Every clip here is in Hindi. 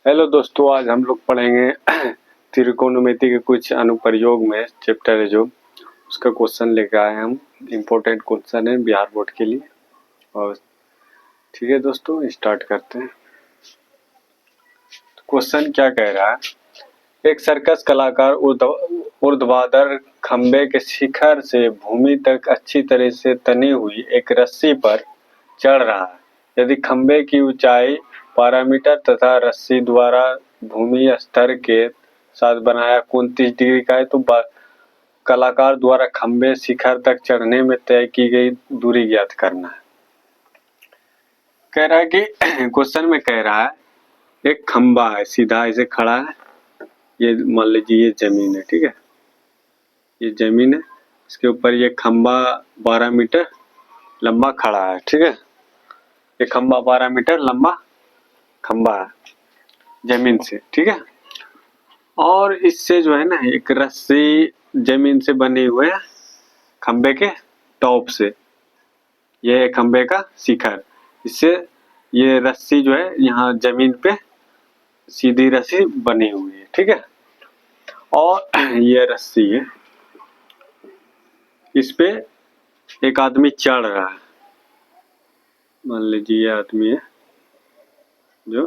हेलो दोस्तों, आज हम लोग पढ़ेंगे त्रिकोणमिति के कुछ अनुप्रयोग में चैप्टर है जो उसका क्वेश्चन लेकर आए हम। इम्पोर्टेंट क्वेश्चन है बिहार बोर्ड के लिए। और ठीक है दोस्तों, स्टार्ट करते हैं। तो क्वेश्चन क्या कह रहा है, एक सर्कस कलाकार ऊर्ध्वाधर खंबे के शिखर से भूमि तक अच्छी तरह से तनी हुई एक रस्सी पर चढ़ रहा है। यदि खंबे की ऊंचाई 12 मीटर तथा रस्सी द्वारा भूमि स्तर के साथ बनाया कोण 30 डिग्री का है, तो कलाकार द्वारा खंबे शिखर तक चढ़ने में तय की गई दूरी ज्ञात करना है। कह रहा है कि क्वेश्चन में कह रहा है एक खंबा है, सीधा ऐसे खड़ा है। ये मान लीजिए ये जमीन है, ठीक है, ये जमीन है, इसके ऊपर ये खंबा 12 मीटर लंबा खड़ा है, ठीक है। ये खंबा 12 मीटर लंबा खंबा है जमीन से, ठीक है। और इससे जो है ना एक रस्सी जमीन से बने हुए खंबे के टॉप से, ये खंबे का शिखर, इससे ये रस्सी जो है यहाँ जमीन पे सीधी रस्सी बनी हुई है, ठीक है। और ये रस्सी है, इस पे एक आदमी चढ़ रहा है। मान लीजिए ये आदमी है जो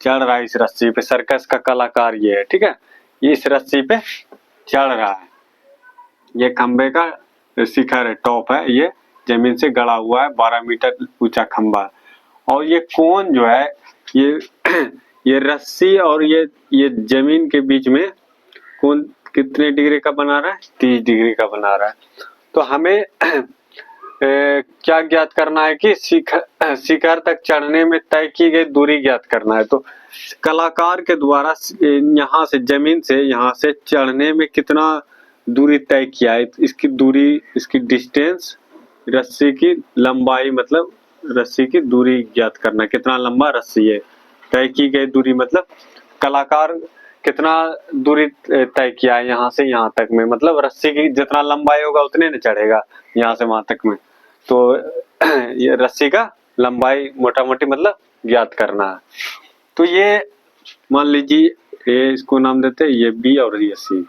चढ़ रहा है इस रस्सी पे, सर्कस का कलाकार ये है, ठीक है। ये इस रस्सी पे चढ़ रहा है। ये खंबे का शिखर है, टॉप है, ये जमीन से गड़ा हुआ है, 12 मीटर ऊंचा खंबा है। और ये कोण जो है ये ये रस्सी और ये जमीन के बीच में कोण कितने डिग्री का बना रहा है, 30 डिग्री का बना रहा है। तो हमें क्या ज्ञात करना है कि शिखर तक चढ़ने में तय की गई दूरी ज्ञात करना है। तो कलाकार के द्वारा यहाँ से जमीन से यहाँ से चढ़ने में कितना दूरी तय किया है, इसकी दूरी, इसकी डिस्टेंस, रस्सी की लंबाई, मतलब रस्सी की दूरी ज्ञात करना, कितना लंबा रस्सी है। तय की गई दूरी मतलब कलाकार कितना दूरी तय किया है यहाँ से यहाँ तक में, मतलब रस्सी की जितना लंबाई होगा उतने न चढ़ेगा यहाँ से वहां तक में। तो ये रस्सी का लंबाई मोटा मोटी मतलब ज्ञात करना है। तो ये मान लीजिए ये इसको नाम देते हैं ये बी और ये सी।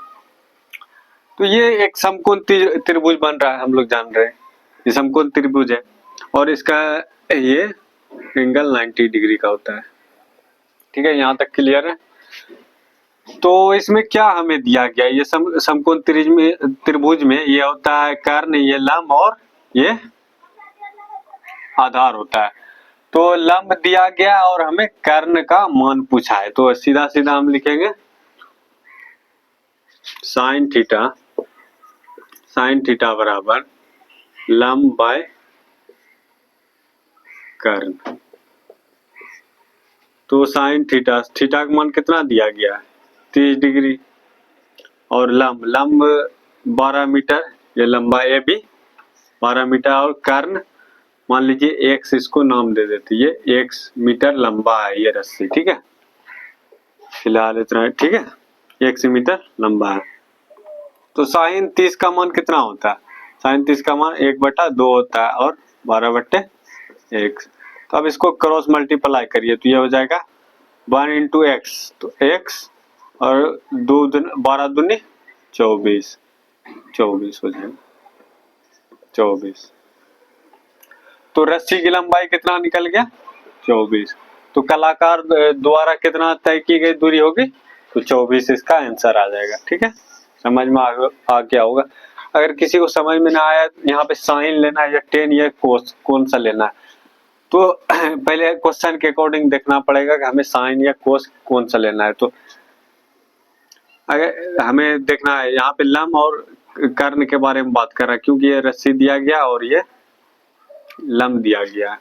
तो ये एक समकोण त्रिभुज बन रहा है, हम लोग जान रहे हैं ये समकोण त्रिभुज है और इसका ये एंगल 90 डिग्री का होता है, ठीक है। यहाँ तक क्लियर है। तो इसमें क्या हमें दिया गया, ये समकोण त्रिभुज में ये होता है कर्ण, ये लंब और ये आधार होता है। तो लंब दिया गया और हमें कर्ण का मान पूछा है, तो सीधा सीधा हम लिखेंगे साइन थीटा बराबर लंब बाय कर्ण। तो साइन थीटा का मान कितना दिया गया है, 30 डिग्री, और लंब 12 मीटर, ये लंबा ए भी 12 मीटर, और कर्ण मान लीजिए x, इसको नाम दे देते, ये x मीटर लंबा है ये रस्सी, ठीक है। फिलहाल इतना है, ठीक है, x मीटर लंबा है। तो साइन 30 का मान कितना होता है, साइन 30 का मान 1/2 होता है और 12/1। तो अब इसको क्रॉस मल्टीप्लाई करिए तो ये हो जाएगा 1 इंटू एक्स, तो x और 12 दूनी 24 हो जाएगा 24। तो रस्सी की लंबाई कितना निकल गया, 24। तो कलाकार द्वारा कितना तय की गई दूरी होगी, तो 24 इसका आंसर आ जाएगा, ठीक है। समझ में आ गया होगा। अगर किसी को समझ में ना आया, यहाँ पे साइन लेना है या टेन या कोस कौन सा लेना है, तो पहले क्वेश्चन के अकॉर्डिंग देखना पड़ेगा कि हमें साइन या कोस कौन सा लेना है। तो अगर हमें देखना है यहाँ पे लंब और कर्ण के बारे में बात कर रहा है, क्योंकि ये रस्सी दिया गया और ये लंब दिया गया है।